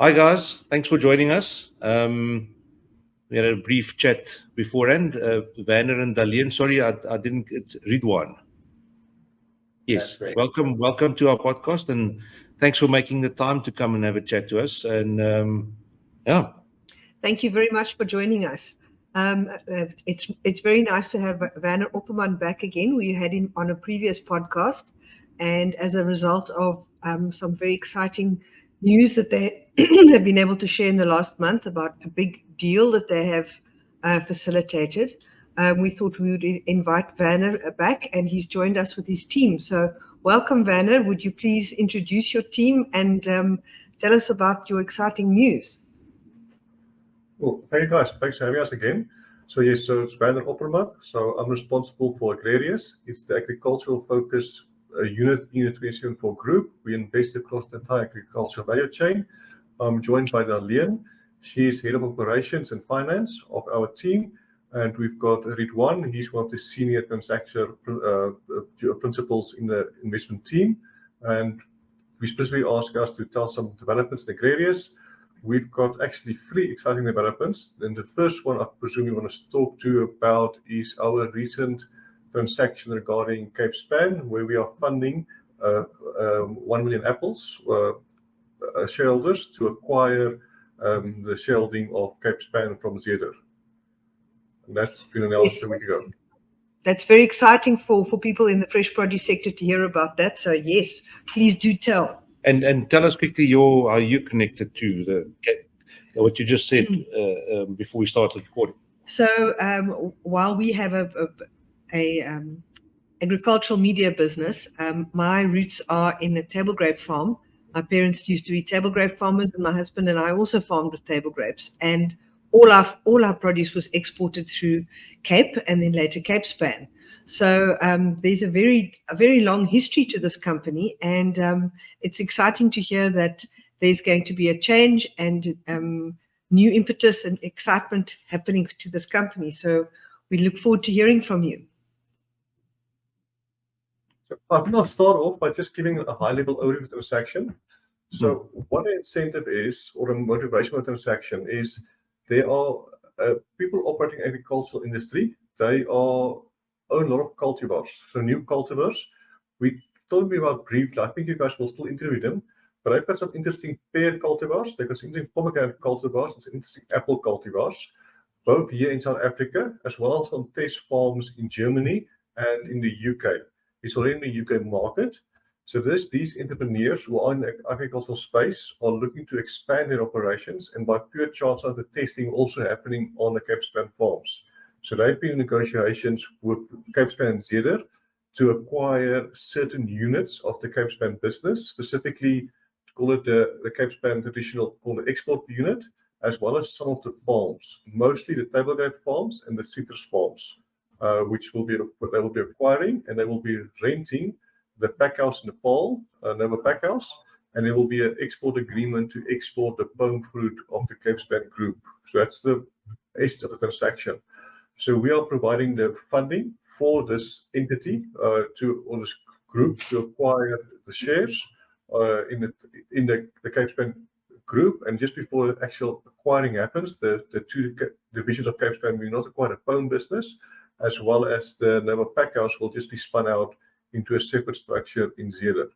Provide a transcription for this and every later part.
Hi guys, thanks for joining us. We had a brief chat beforehand. Werner and Dalian, sorry, I didn't read one. Yes, welcome to our podcast, and thanks for making the time to come and have a chat to us. And yeah, thank you very much for joining us. It's very nice to have Werner Opperman back again. We had him on a previous podcast, and as a result of some very exciting news that they have been able to share in the last month about a big deal that they have facilitated, we thought we would invite Werner back, and he's joined us with his team. So welcome, Werner. Would you please introduce your team and tell us about your exciting news? Well, hey guys, thanks for having us again. So yes, so it's Werner Opperman. So I'm responsible for Agrarius. It's the agricultural focus unit in the 24 group. We invest across the entire agricultural value chain. I'm joined by Dalian. She's head of operations and finance of our team. And we've got Ridwan. He's one of the senior transaction principals in the investment team. And we specifically ask us to tell some developments in Agrarius. We've got actually 3 exciting developments. And the first one I presume you want to talk to about is our recent transaction regarding CAPESPAN, where we are funding 1 million apples shareholders to acquire the shareholding of CAPESPAN from Zeder. And that's been announced a week ago. That's very exciting for people in the fresh produce sector to hear about that. So yes, please do tell. and tell us quickly how you connected to what you just said before we started recording. So while we have a agricultural media business, my roots are in a table grape farm. My parents used to be table grape farmers, and my husband and I also farmed with table grapes. And all our produce was exported through Cape and then later CAPESPAN. So there's a very long history to this company, and it's exciting to hear that there's going to be a change and new impetus and excitement happening to this company. So we look forward to hearing from you. So I'm going to start off by just giving a high-level overview of the transaction. So what the incentive is, or the motivation of the transaction is, there are people operating in the agricultural industry. They own a lot of cultivars, so new cultivars. We told me about briefly. I think you guys will still interview them, but I've got some interesting pear cultivars. They've got some interesting pomegranate cultivars, and some interesting apple cultivars, both here in South Africa, as well as on test farms in Germany and in the UK. It's already in the UK market. So these entrepreneurs who are in the agricultural space are looking to expand their operations, and by pure chance of the testing also happening on the CAPESPAN farms. So they've been in negotiations with CAPESPAN and Zeder to acquire certain units of the CAPESPAN business, specifically call it the CAPESPAN traditional called the export unit, as well as some of the farms, mostly the table grape farms and the citrus farms, which they will be acquiring, and they will be renting the packhouse in Nepal, Nova Packhouse, and there will be an export agreement to export the palm fruit of the CAPESPAN group. So that's the essence of the transaction. So we are providing the funding for this entity or this group to acquire the shares in the CAPESPAN group. And just before the actual acquiring happens, the 2 divisions of CAPESPAN will not acquire the palm business, as well as the Nova Packhouse will just be spun out into a separate structure in Zeder.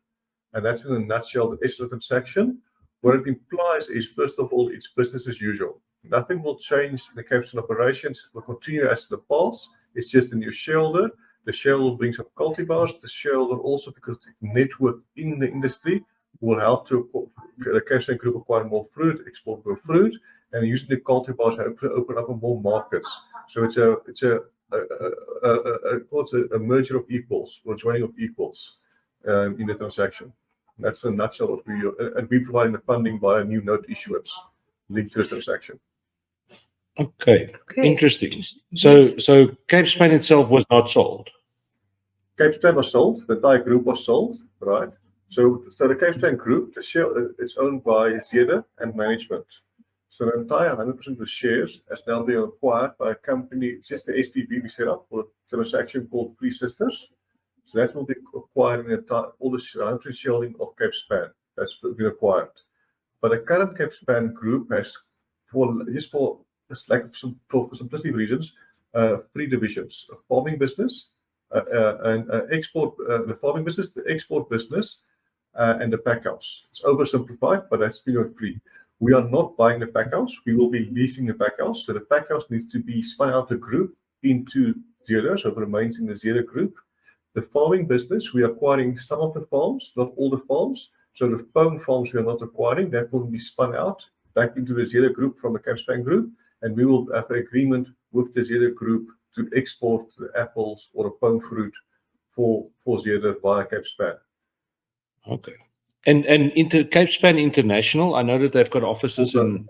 And that's in a nutshell the essence of the transaction. What it implies is, first of all, it's business as usual. Nothing will change in the CAPESPAN operations. It will continue as in the past. It's just a new shareholder. The shareholder brings up cultivars. The shareholder also, because the network in the industry, will help to the CAPESPAN group acquire more fruit, export more fruit, and using the cultivars to open up more markets. So it's a merger of equals, or joining of equals in the transaction. That's a nutshell of we're providing the funding by a new note issuance linked to the transaction. Okay. Interesting. So CAPESPAN itself was not sold. CAPESPAN was sold. The entire group was sold, right? So the CAPESPAN group, the share is owned by Zeder and management. So the entire 100% of the shares has now been acquired by a company, just the SPV we set up for a transaction called Three Sisters. So that will be acquiring all the 100% shareholding of CAPESPAN. That's been acquired. But the current CAPESPAN group has, for simplicity reasons, 3 divisions: a farming business, and export, the farming business, the export business, and the pack house. It's oversimplified, but that's 3. We are not buying the pack house. We will be leasing the pack house. So the pack house needs to be spun out of the group into Zero, so it remains in the Zero group. The farming business, we are acquiring some of the farms, not all the farms. So the phone farms we are not acquiring, that will be spun out back into the Zero group from the CAPESPAN group, and we will have an agreement with the Zero group to export the apples or the palm fruit for Zero via CAPESPAN. Okay. And CAPESPAN International, I know that they've got offices in...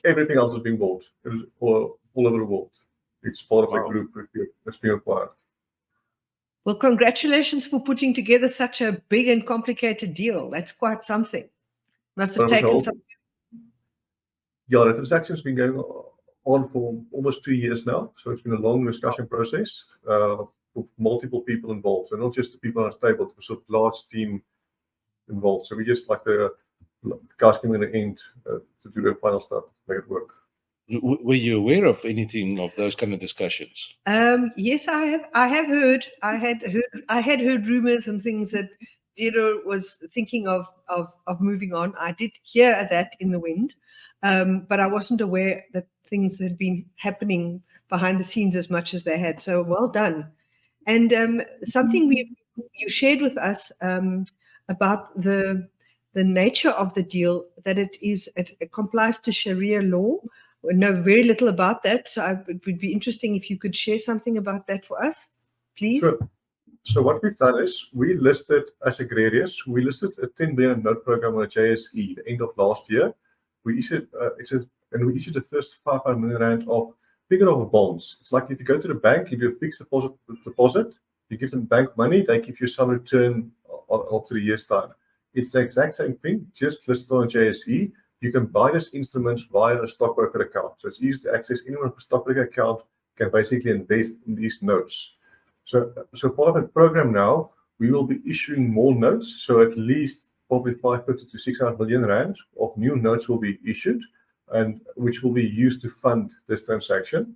Everything else is being bought all over the world. It's part of the group that's being acquired. Well, congratulations for putting together such a big and complicated deal. That's quite something. Must have taken some... Yeah, the transaction's been going on for almost 2 years now. So it's been a long discussion process with multiple people involved. So not just the people on the table, but a sort of large team involved. So we just like the guys coming in the end to do the final stuff, make it work. Were you aware of anything of those kind of discussions? Yes, I have. I have heard. I had heard rumors and things that Zero was thinking of moving on. I did hear that in the wind, but I wasn't aware that things had been happening behind the scenes as much as they had. So well done. And something you shared with us about the nature of the deal, that it complies to Sharia law. We know very little about that, so it would be interesting if you could share something about that for us, please. Sure. So what we've done is we listed, as agrarians, we listed a 10 billion note program on a JSE the end of last year. We issued the first 500 million rand of bigger of bonds. It's like if you go to the bank, if you fix deposit, you give them bank money, they give you some return after a year's time. It's the exact same thing, just listed on a JSE. You can buy this instruments via a stockbroker account. So it's easy to access. Anyone with a stockbroker account can basically invest in these notes. So part of the program now, we will be issuing more notes. So at least probably 550 to 600 million rand of new notes will be issued, and which will be used to fund this transaction.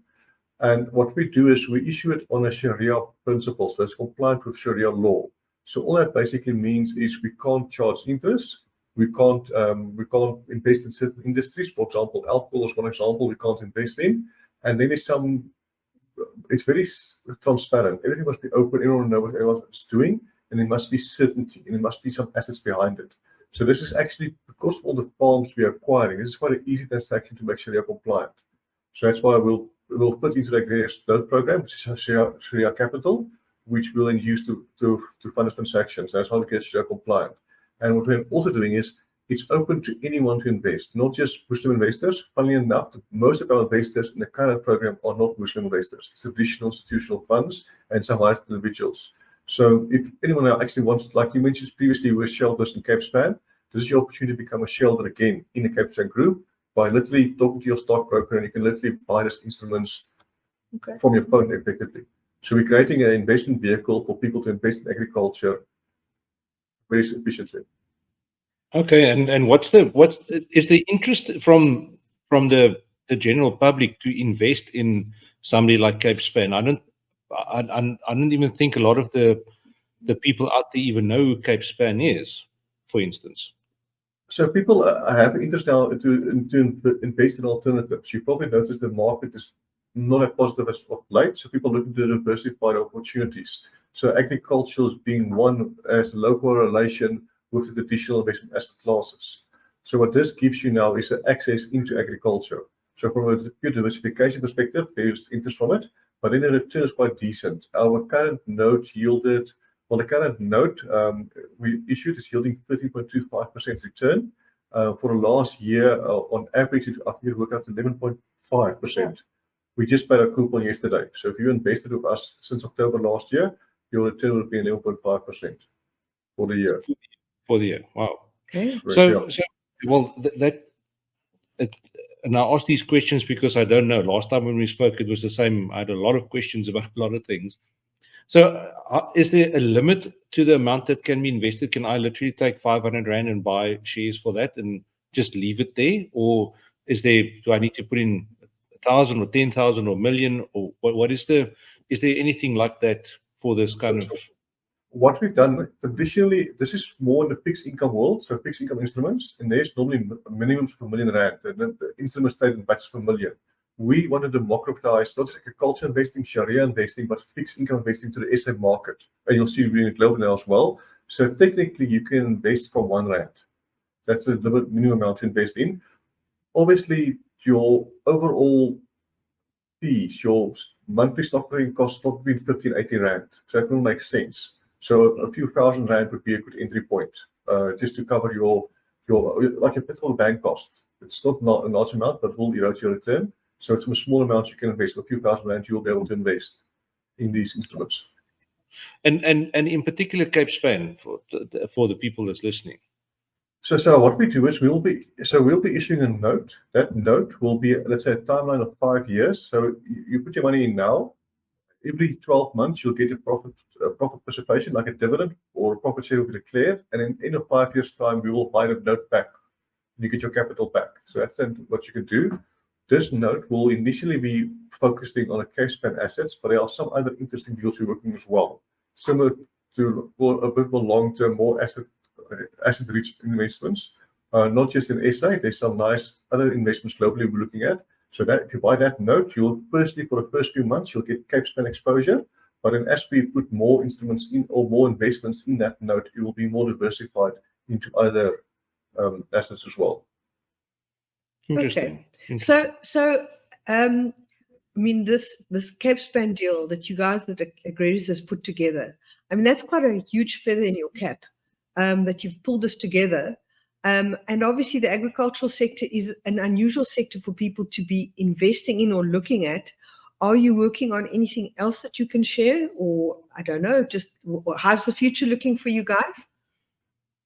And what we do is we issue it on a Sharia principle. So it's compliant with Sharia law. So all that basically means is we can't charge interest. We can't invest in certain industries. For example, alcohol is one example we can't invest in. And then it's very transparent. Everything must be open. Everyone knows what everyone is doing, and there must be certainty, and there must be some assets behind it. So this is actually, because of all the farms we are acquiring, this is quite an easy transaction to make Sharia compliant. So that's why we'll put into the agrarian note program, which is Sharia capital, which we'll then use to fund the transactions. That's how we get Sharia compliant. And what we're also doing is it's open to anyone to invest, not just Muslim investors. Funnily enough, most of our investors in the current program are not Muslim investors. It's traditional institutional funds and some large individuals. So if anyone actually wants, like you mentioned previously, we're shareholders in CAPESPAN, this is your opportunity to become a shareholder again in the CAPESPAN group by literally talking to your stockbroker, and you can literally buy these instruments from your phone effectively. So we're creating an investment vehicle for people to invest in agriculture very efficiently. Okay, and is the interest from the general public to invest in somebody like CAPESPAN? I don't even think a lot of the people out there even know who CAPESPAN is, for instance. So people have interest now to invest in alternatives. You probably noticed the market is not as positive as of late, so people looking to diversify the opportunities. So agriculture is being one as a low correlation with the traditional investment asset classes. So what this gives you now is access into agriculture. So from a pure diversification perspective, there's interest from it, but then the return is quite decent. Our current note yielded, well, the current note we issued is yielding 13.25% return. For the last year, on average, I think it worked out to 11.5%. We just paid a coupon yesterday. So if you invested with us since October last year, your return would be 11.5% for the year. For the year, wow. Okay. So well, and I ask these questions because I don't know. Last time when we spoke, it was the same. I had a lot of questions about a lot of things. So is there a limit to the amount that can be invested? Can I literally take 500 Rand and buy shares for that and just leave it there, or do I need to put in 1,000 or 10,000 or million, or what is there anything like that for this kind of? What we've done traditionally, this is more in the fixed income world, so fixed income instruments, and there's normally minimums for R1 million, and then the instruments trade in batches for $1 million. We want to democratize not just agriculture investing, Sharia investing, but fixed income investing to the SA market. And you'll see we're doing it globally now as well. So technically, you can invest from R1. That's the minimum amount to invest in. Obviously, your overall fees, your monthly stock trading costs not between 50 and 80 rand. So that will make sense. So a few thousand rand would be a good entry point, just to cover your like a typical bank cost. It's not a large amount, but will erode your return. So it's a small amount you can invest. A few thousand rand you will be able to invest in these instruments. And in particular, CAPESPAN for the people that's listening. So what we do is we'll be issuing a note. That note will be, let's say, a timeline of 5 years. So you put your money in now. Every 12 months you'll get a profit participation, like a dividend or a profit share will be declared, and in 5 years' time we will buy the note back. You get your capital back. So that's then what you can do. This note will initially be focusing on a CAPESPAN assets, but there are some other interesting deals we're working as well, similar to a bit more long-term, more asset-rich investments. Not just in SA, there's some nice other investments globally we're looking at. So that if you buy that note, you'll firstly, for the first few months, you'll get CAPESPAN exposure. But then as we put more instruments in or more investments in that note, it will be more diversified into other assets as well. Interesting. Okay. So I mean, this CAPESPAN deal that you guys, that Agri has put together, I mean, that's quite a huge feather in your cap, that you've pulled this together. And obviously the agricultural sector is an unusual sector for people to be investing in or looking at. Are you working on anything else that you can share? Or, I don't know, just how's the future looking for you guys?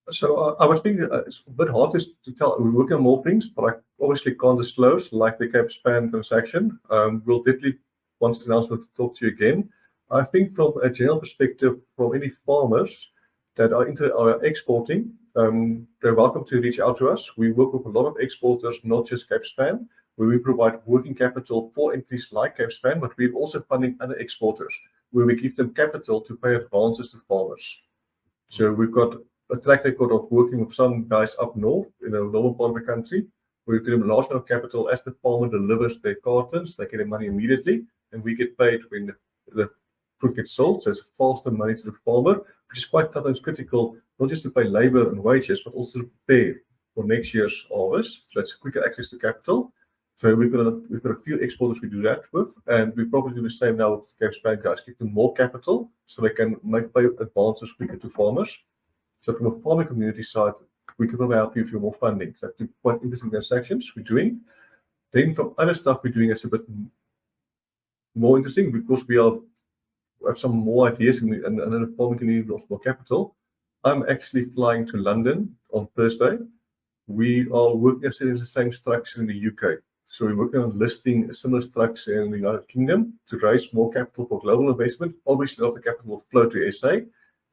So I was thinking it's a bit hard to tell. We're working on more things, but I obviously can't disclose, like the CAPESPAN transaction. We'll definitely, once it's announced, we'll talk to you again. I think from a general perspective, from any farmers that are exporting, they're welcome to reach out to us. We work with a lot of exporters, not just CAPESPAN, where we provide working capital for entities like CAPESPAN, but we're also funding other exporters, where we give them capital to pay advances to farmers. So we've got a track record of working with some guys up north, in the northern part of the country, where we give them a large amount of capital. As the farmer delivers their cartons, they get their money immediately, and we get paid when the fruit gets sold. So it's faster money to the farmer, which is quite sometimes critical, not just to pay labor and wages, but also to prepare for next year's harvest. So that's quicker access to capital. So we've got a few exporters we do that with, and we probably do the same now with the CAPESPAN guys. Give them more capital so they can pay advances quicker to farmers. So from a farming community side, we can probably help you with more funding. So that's quite interesting transactions we're doing. Then from other stuff we're doing is a bit more interesting because we have some more ideas and the farming community lost more capital. I'm actually flying to London on Thursday. We are working in the same structure in the UK. So we're working on listing a similar structure in the United Kingdom to raise more capital for global investment. Obviously, a lot of the capital will flow to SA,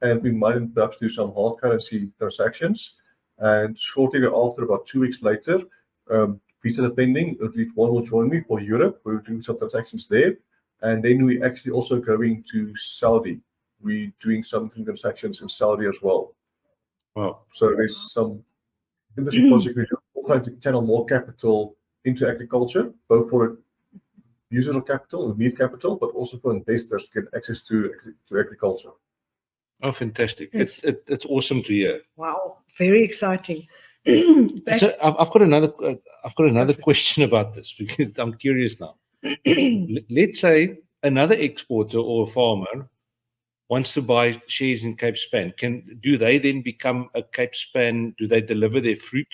and we might perhaps do some hard currency transactions. And shortly after, about 2 weeks later, visa pending, at least one will join me for Europe. We're doing some transactions there. And then we actually also going to Saudi. We're doing some transactions in Saudi as well. Wow. So there's some interesting projects. We're trying to channel more capital into agriculture, both for users of capital, immediate capital, but also for investors to get access to agriculture. Oh, fantastic! It's awesome to hear. Wow, very exciting. So I've got another question about this because I'm curious now. Let's say another exporter or a farmer wants to buy shares in CAPESPAN. Do they then become a CAPESPAN? Do they deliver their fruit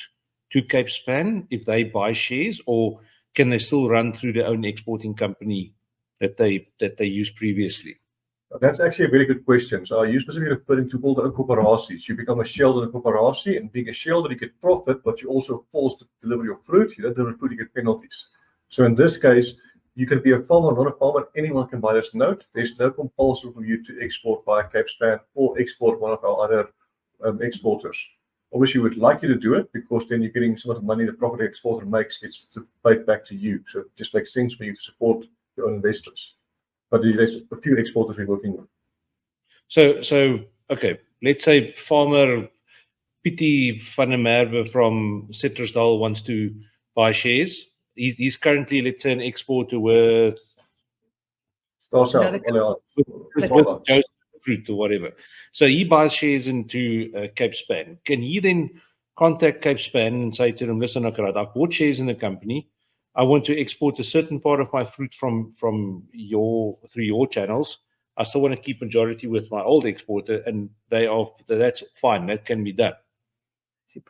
to CAPESPAN if they buy shares, or can they still run through their own exporting company that they used previously? That's actually a very good question. So you specifically referring to all the encompasses. You become a shareholder in a corporation, and being a shareholder, you get profit, but you're also forced to deliver your fruit. You don't deliver fruit, you get penalties. So in this case, you can be a farmer, not a farmer. Anyone can buy this note. There's no compulsion for you to export via CAPESPAN or export one of our other exporters. Obviously, we would like you to do it because then you're getting some of the money the property exporter makes gets paid back to you. So it just makes sense for you to support your own investors. But there's a few exporters we're working with. So okay, let's say farmer Pietie van der Merwe from Citrusdal wants to buy shares. He's currently, let's say, an exporter with Joseph Fruit or whatever. So he buys shares into CAPESPAN. Can he then contact CAPESPAN and say to them, listen, okay, I've bought shares in the company. I want to export a certain part of my fruit from through your channels. I still want to keep majority with my old exporter, and that's fine. That can be done.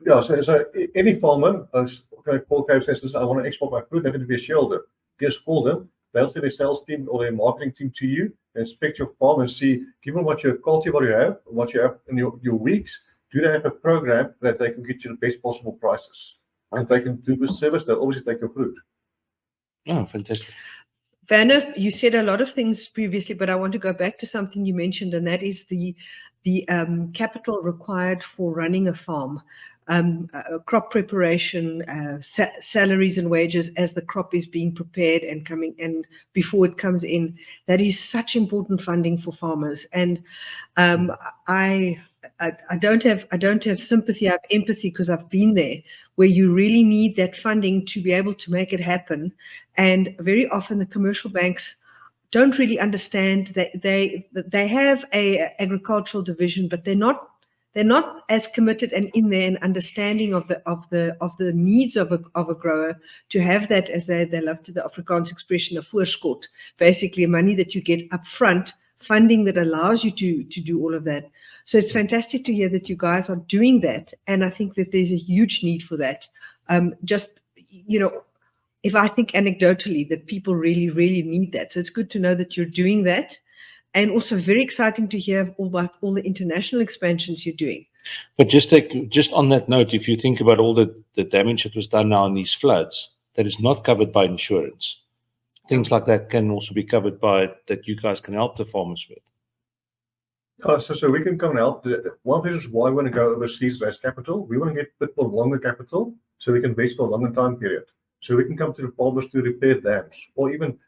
Yeah, so any farmer, Paul Cape says, I want to export my fruit, they're going to be a shareholder. Just call them. They'll send their sales team or their marketing team to you, inspect your farm and see, given what your cultivar you have, what you have in your weeks, do they have a program that they can get you the best possible prices? And they can do good service, they'll obviously take your fruit. Oh, fantastic. Werner, you said a lot of things previously, but I want to go back to something you mentioned, and that is the capital required for running a farm. Crop preparation, salaries and wages as the crop is being prepared and coming and before it comes in. That is such important funding for farmers. And I don't have sympathy, I have empathy because I've been there, where you really need that funding to be able to make it happen. And very often the commercial banks don't really understand that they have a agricultural division, but they're not as committed and in there and understanding of the needs of a grower to have that, as they love to the Afrikaans expression, a voorskot, basically money that you get up front, funding that allows you to do all of that. So it's fantastic to hear that you guys are doing that, and I think that there's a huge need for that. If I think anecdotally that people really, really need that. So it's good to know that you're doing that. And also very exciting to hear about all the international expansions you're doing. But just on that note, if you think about all the damage that was done now in these floods, that is not covered by insurance. Things like that can also be covered by that you guys can help the farmers with. So we can come and help. One of the reasons why we want to go overseas as capital, we want to get a bit more longer capital so we can invest for a longer time period. So we can come to the farmers to repair dams, or even,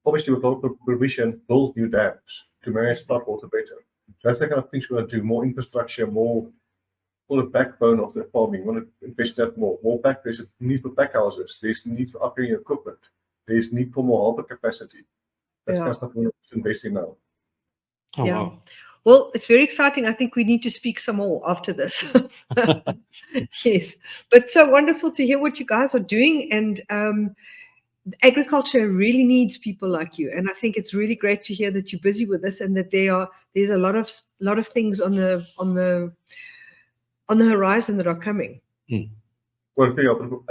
obviously with local provision, build new dams to manage floodwater better. So that's the kind of things we want to do, more infrastructure, more the backbone of the farming. We want to invest that more. There's a need for pack houses, there's need for upgrading equipment, there's need for more helper capacity. That's kind of stuff we're investing now. Oh, yeah. Wow. Well, it's very exciting. I think we need to speak some more after this. Yes, but so wonderful to hear what you guys are doing, and agriculture really needs people like you. And I think it's really great to hear that you're busy with this, and that there's a lot of things on the horizon that are coming. Well,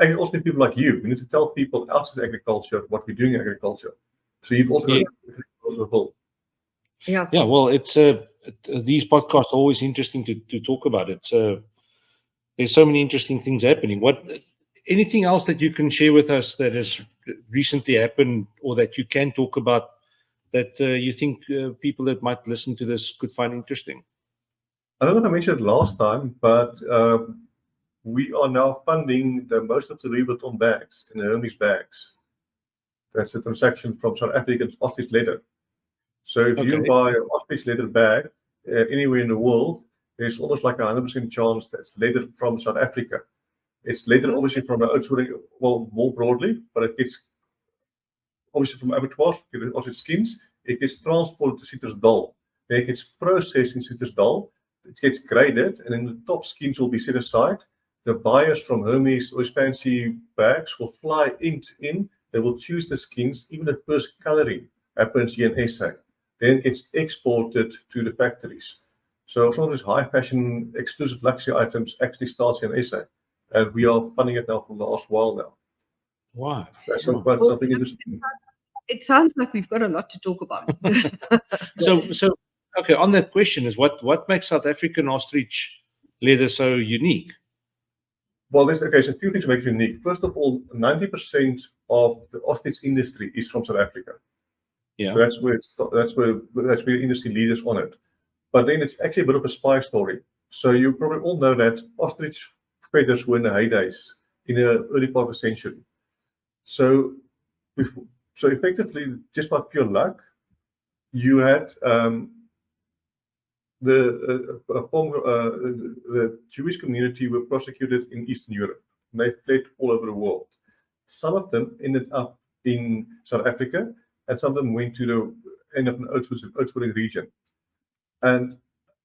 I also need people like you. We need to tell people outside agriculture what we're doing in agriculture. So you've also got to Yeah. Yeah. Well, it's these podcasts are always interesting to talk about it. So there's so many interesting things happening. Anything else that you can share with us that has recently happened, or that you can talk about that you think people that might listen to this could find interesting? I don't know if I mentioned it last time, but we are now funding most of the Louis Vuitton bags and the Hermes bags. That's a transaction from South African Ostrich leather. So if you buy an Ostrich leather bag anywhere in the world, there's almost like 100% chance that's leather from South Africa. It's leather obviously from more broadly, but it gets obviously from abattoirs, also skins. It gets transported to Citrusdal. Then it gets processed in Citrusdal. It gets graded, and then the top skins will be set aside. The buyers from Hermes or fancy bags will fly in. They will choose the skins. Even the first coloring happens here in SA. Then it gets exported to the factories. So some of these high fashion, exclusive luxury items actually starts here in SA. And we are funding it now for the last while now. Wow. That's something interesting. It sounds like we've got a lot to talk about. So okay, on that question is what makes South African ostrich leather so unique? Well, there's a few things make it unique. First of all, 90% of the ostrich industry is from South Africa. Yeah. So that's where industry leaders on it. But then it's actually a bit of a spy story. So you probably all know that ostrich feathers were in the heydays in the early part of the century. So, effectively, just by pure luck, you had the Jewish community were persecuted in Eastern Europe. They fled all over the world. Some of them ended up in South Africa, and some of them ended up in the Oostwood region. And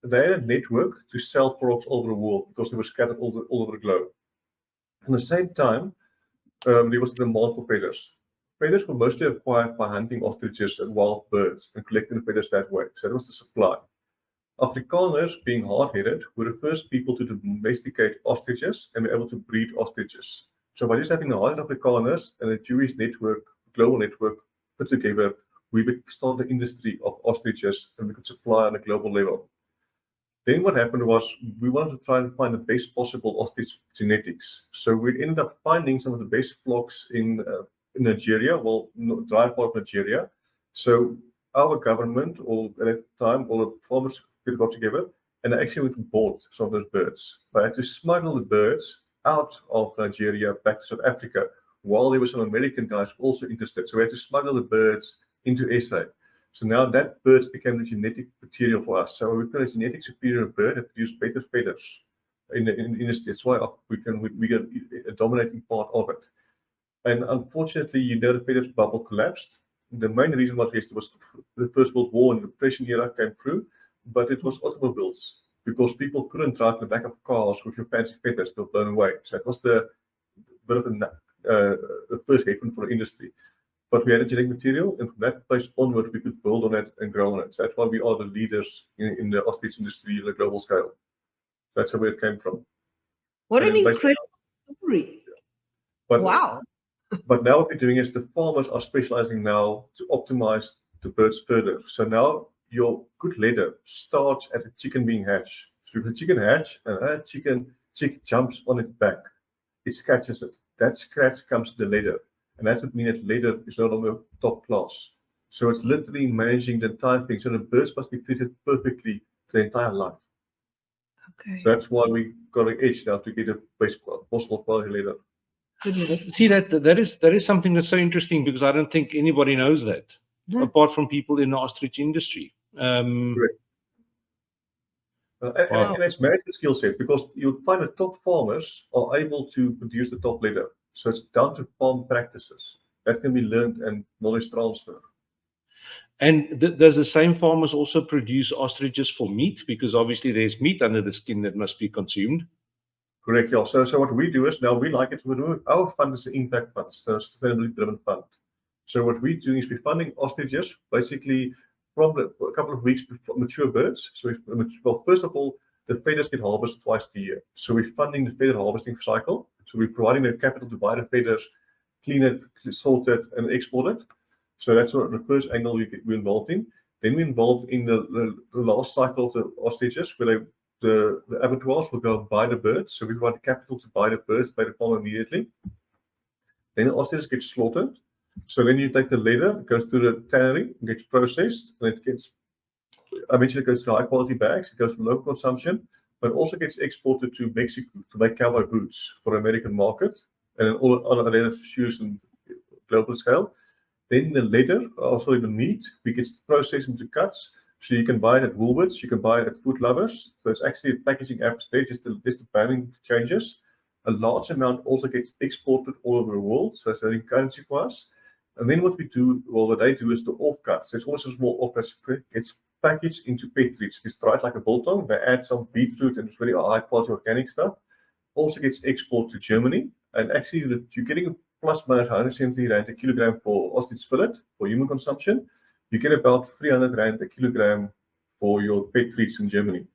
they had a network to sell products all over the world because they were scattered all over the globe. At the same time, there was a demand for feathers. Feathers were mostly acquired by hunting ostriches and wild birds and collecting the feathers that way. So that was the supply. Afrikaners, being hard-headed, were the first people to domesticate ostriches and be able to breed ostriches. So by just having the hard Afrikaners and a Jewish network, global network, put together, we started the industry of ostriches and we could supply on a global level. Then what happened was we wanted to try and find the best possible ostrich genetics. So we ended up finding some of the best flocks in Nigeria, dry part of Nigeria. So our government, or at that time, all the farmers got together and they actually went and bought some of those birds. But I had to smuggle the birds out of Nigeria back to South Africa while there were some American guys also interested. So we had to smuggle the birds into SA. So now that birds became the genetic material for us. So we've got a genetic superior bird that produces better feathers in the industry. That's why we get a dominating part of it. And unfortunately, the feathers bubble collapsed. The main reason was the First World War and the Depression era came through, but it was automobiles because people couldn't drive in the back of cars with your fancy feathers till blown away. So it was the bit of the first haven for the industry. But we had a genetic material, and from that place onward, we could build on it and grow on it. So that's why we are the leaders in the ostrich industry on a global scale. That's where it came from. What an incredible story. Wow. But now what we're doing is the farmers are specializing now to optimize the birds further. So now your good leather starts at the chicken being hatched. So if the chicken hatch and that chick jumps on its back, it scratches it. That scratch comes to the leather. And that would mean that leather is no longer top class. So it's literally managing the entire thing. So the birds must be treated perfectly their entire life. Okay. So that's why we got an edge now to get the best possible quality leather. See, that is something that's so interesting because I don't think anybody knows that, apart from people in the ostrich industry. Correct. And it's management skill set because you'll find that top farmers are able to produce the top leather. So it's down to farm practices that can be learned and knowledge transfer. And does the same farmers also produce ostriches for meat? Because obviously there's meat under the skin that must be consumed. Correct, yeah. So what we do is now we like it. Our fund is the impact fund, the sustainability driven fund. So what we're doing is we're funding ostriches basically from a couple of weeks before mature birds. So first of all, the feathers get harvested twice a year. So we're funding the feather harvesting cycle. So we're providing the capital to buy the feathers, clean it, salt it, and export it. So that's what the first angle we're involved in. Then we're involved in the last cycle of the ostriches, where the abattoirs will go and buy the birds. So we provide the capital to buy the birds by the farm immediately. Then the ostriches get slaughtered. So then you take the leather, it goes to the tannery, it gets processed, and it gets eventually goes to high quality bags. It goes to local consumption, but also gets exported to Mexico to make cowboy boots for the American market, and then all other leather shoes on global scale. Then the leather, also the meat, we get processed into cuts. So you can buy it at Woolworths, you can buy it at Food Lovers. So it's actually a packaging app stage, just the branding changes. A large amount also gets exported all over the world, so it's earning currency for us. And then what they do is the offcuts. There's also a small offcuts. It's packaged into pet treats. It's dried like a biltong. They add some beetroot and really high quality organic stuff. Also gets exported to Germany. And actually, you're getting plus minus 170 rand a kilogram for ostrich fillet for human consumption. You get about 300 rand a kilogram for your pet treats in Germany.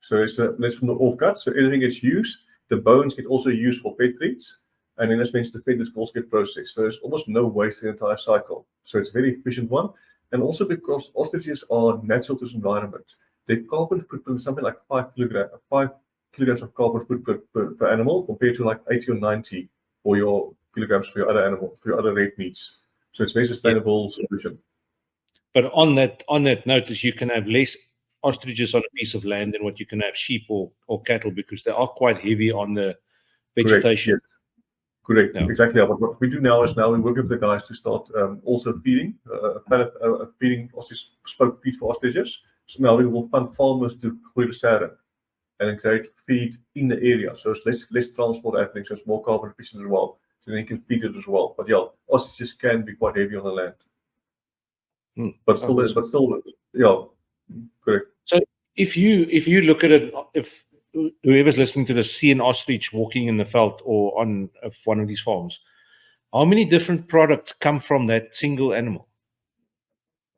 So that's from the offcuts. So everything gets used. The bones get also used for pet treats. And then as mentioned, the feathers also get processed. So there's almost no waste in the entire cycle. So it's a very efficient one. And also because ostriches are natural to the environment, their carbon footprint is something like 5 kilograms of carbon footprint per animal compared to like 80 or 90 for your kilograms for your other animal, for your other red meats. So it's a very sustainable solution. But on that notice, you can have less ostriches on a piece of land than what you can have sheep or cattle, because they are quite heavy on the Correct. vegetation. Yes. Correct. Yeah. Exactly. But what we do now is we work with the guys to start also feeding, feeding spoke feed for ostriches. So now we will fund farmers to produce and create feed in the area. So it's less transport happening, so it's more carbon efficient as well. So then you can feed it as well. But yeah, ostriches can be quite heavy on the land. But still, yeah, correct. So if you look at it, if whoever's listening to this see an ostrich walking in the veld or on one of these farms, how many different products come from that single animal?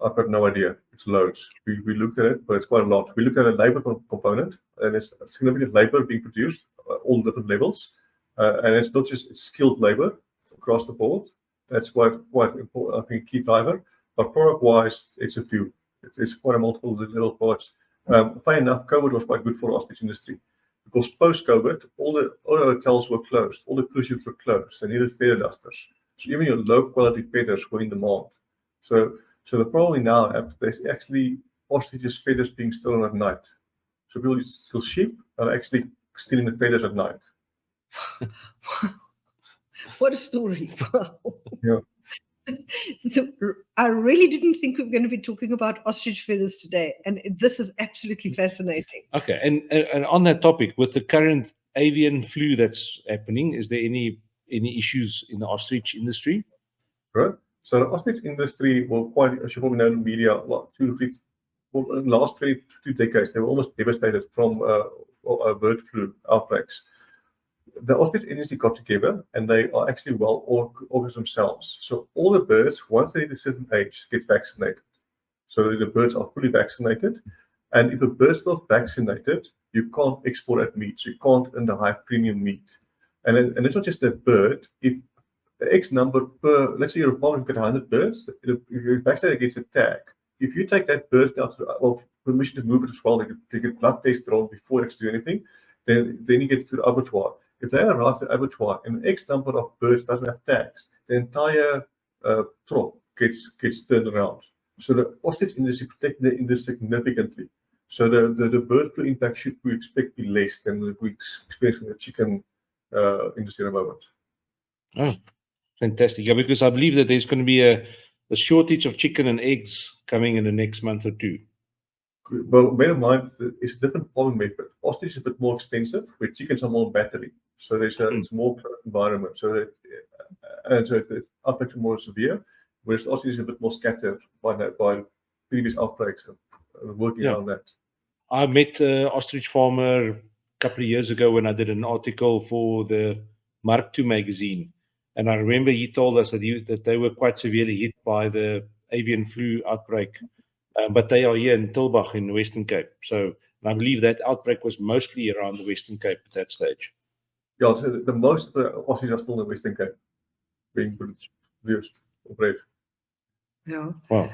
I've got no idea. It's loads. We looked at it, but it's quite a lot. We looked at a labor component, and it's significant labor being produced, all different levels, and it's not just skilled labor across the board. That's quite important. I think key driver. But product-wise, it's a few. It's quite a multiple little products. Funny enough, COVID was quite good for the ostrich industry because post-COVID, all the hotels were closed, all the cruise ships were closed. They needed feather dusters, so even your low-quality feathers were in demand. So the problem we now have, there's actually ostriches' feathers being stolen at night. So people steal sheep are actually stealing the feathers at night. What a story! Yeah. I really didn't think we were going to be talking about ostrich feathers today, and this is absolutely fascinating. Okay, and on that topic, with the current avian flu that's happening, is there any issues in the ostrich industry? Right. So the ostrich industry, well, quite as you probably know in the media, in the last 22 decades, they were almost devastated from bird flu outbreaks. The ostrich industry got together and they are actually well organized themselves. So all the birds, once they hit a certain age, get vaccinated. So the birds are fully vaccinated. And if a bird's not vaccinated, you can't export that meat. So you can't earn the high premium meat. And it's not just a bird. If the X number per, let's say you're a farmer, you've got 100 birds, if you're vaccinated against a tag, if you take that bird out to permission to move it as well, they get blood tests drawn before you actually do anything, then you get to the abattoir. If they arrive at the abattoir and an X number of birds doesn't have tags, the entire crop gets turned around. So the ostrich industry protects the industry significantly. So the bird flu impact should we expect be less than we experience in the chicken industry at the moment. Oh, fantastic. Yeah, because I believe that there's going to be a shortage of chicken and eggs coming in the next month or two. Well, bear in mind, it's a different farming method. Ostrich is a bit more extensive, where chickens are more battery. So it's more environment. So the outbreaks are more severe, whereas ostrich is a bit more scattered by previous outbreaks and working on that. I met an ostrich farmer a couple of years ago when I did an article for the Mark II magazine. And I remember he told us that they were quite severely hit by the avian flu outbreak. But they are here in Tilbach in the Western Cape. So I believe that outbreak was mostly around the Western Cape at that stage. Yeah, so the most of the ostriches are still in the Western Cape being produced or bred. Yeah. Wow.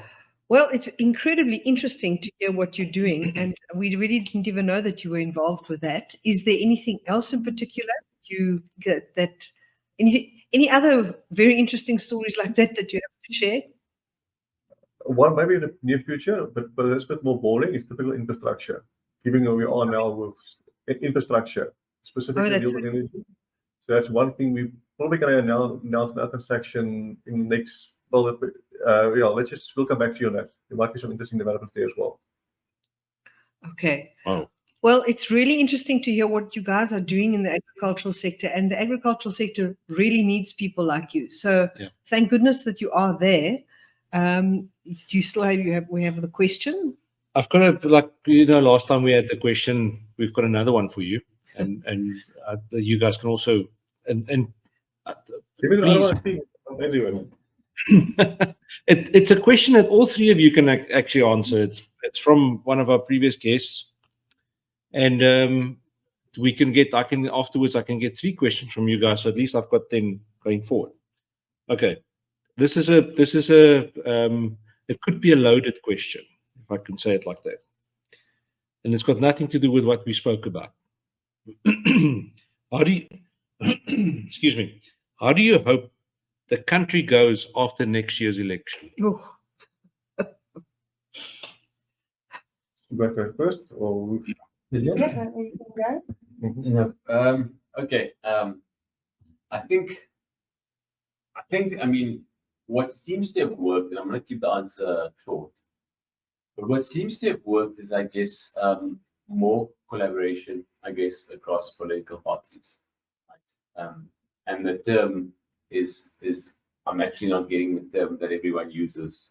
Well, it's incredibly interesting to hear what you're doing, and we really didn't even know that you were involved with that. Is there anything else in particular any other very interesting stories like that you have to share? One maybe in the near future, but it's a bit more boring. It's typical infrastructure. Given where we are now with infrastructure, specifically renewable energy. So that's one thing we probably going to announce another section in the next. Well, we'll come back to you on that. There might be some interesting developments there as well. Okay. Wow. Well, it's really interesting to hear what you guys are doing in the agricultural sector, and the agricultural sector really needs people like you. So Thank goodness that you are there. Do you still we have the question? I've got last time we had the question, we've got another one for you, and you guys can also Anyway. It's a question that all three of you can actually answer. It's from one of our previous guests, and afterwards I can get three questions from you guys. So at least I've got them going forward. Okay, this is it could be a loaded question, if I can say it like that, and it's got nothing to do with what we spoke about. How do you excuse me? How do you hope the country goes after next year's election? Oh. like to go first, or Yeah, you can go. Okay. I think, I mean, what seems to have worked, and I'm going to keep the answer short, but what seems to have worked is, I guess, more collaboration, I guess, across political parties. Right? And the term is, I'm actually not getting the term that everyone uses.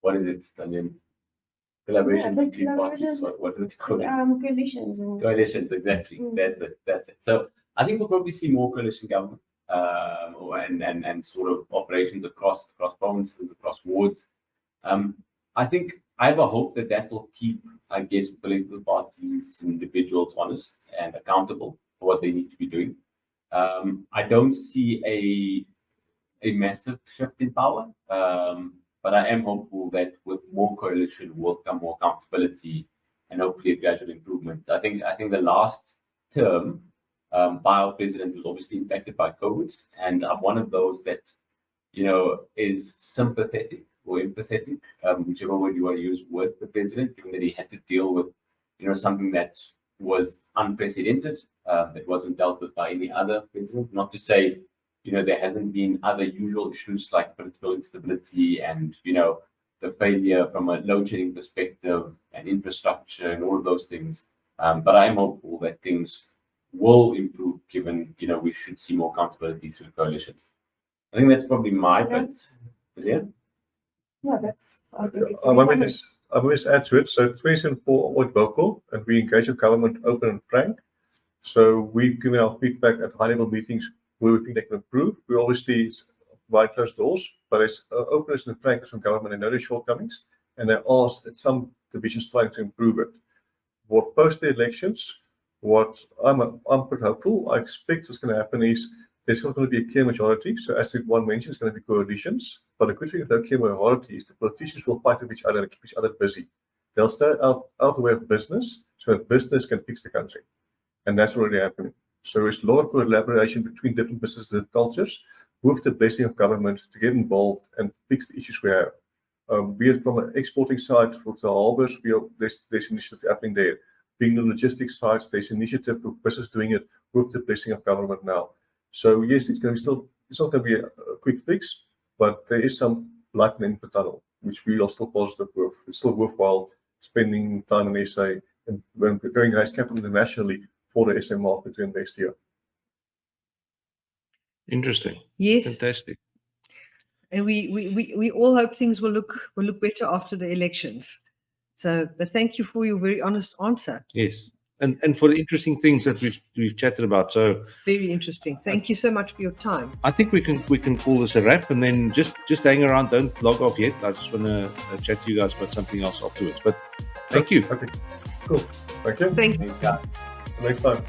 What is it, Daniel? Collaboration Yeah, between parties. What is it called? Coalitions. Coalitions, exactly. That's it. So I think we'll probably see more coalition government, and sort of operations across provinces, across wards. I think I have a hope that will keep, I guess, political parties and individuals honest and accountable for what they need to be doing. I don't see a massive shift in power, but I am hopeful that with more coalition will come more accountability and hopefully a gradual improvement. I think the last term by our president was obviously impacted by COVID, and I'm one of those that is sympathetic or empathetic, whichever word you want to use, with the president, given that he had to deal with something that was unprecedented, that wasn't dealt with by any other president. Not to say there hasn't been other usual issues like political instability and the failure from a load shedding perspective and infrastructure and all of those things. But I'm hopeful that things will improve, given we should see more accountability through coalitions. I think that's probably my bit. Yeah. Yeah, that's. I think it's I want to add to it. So 2024 was vocal, and we engage with government open and frank. So we've given our feedback at high-level meetings where we think they can improve. We obviously provide closed doors, but it's openness and frankness from government. They know their shortcomings, and they are at some divisions trying to improve it. What post the elections, what I'm pretty hopeful. I expect what's going to happen is there's not going to be a clear majority. So as one mentioned, it's going to be coalitions. But the good thing with no clear majority is the politicians will fight with each other and keep each other busy. They'll stay out of the way of business so that business can fix the country. And that's already happening. So there's a lot of collaboration between different businesses and cultures with the blessing of government to get involved and fix the issues we have. Be it from an exporting side for the harbors, there's initiative happening there. Being the logistics sides, there's initiative for business doing it with the blessing of government now. So yes, it's not going to be a quick fix, but there is some light in the end of the tunnel, which we are still positive with. It's still worthwhile spending time in SA and when preparing raise capital internationally for the SA market to invest here. Interesting. Yes. Fantastic. And we all hope things will look better after the elections. So, but thank you for your very honest answer. Yes. And for the interesting things that we've chatted about. So very interesting. Thank you so much for your time. I think we can call this a wrap, and then just hang around. Don't log off yet. I just want to chat to you guys about something else afterwards. But thank you. Okay. Cool. Thank you. Thank you. Thanks, guys. Next time.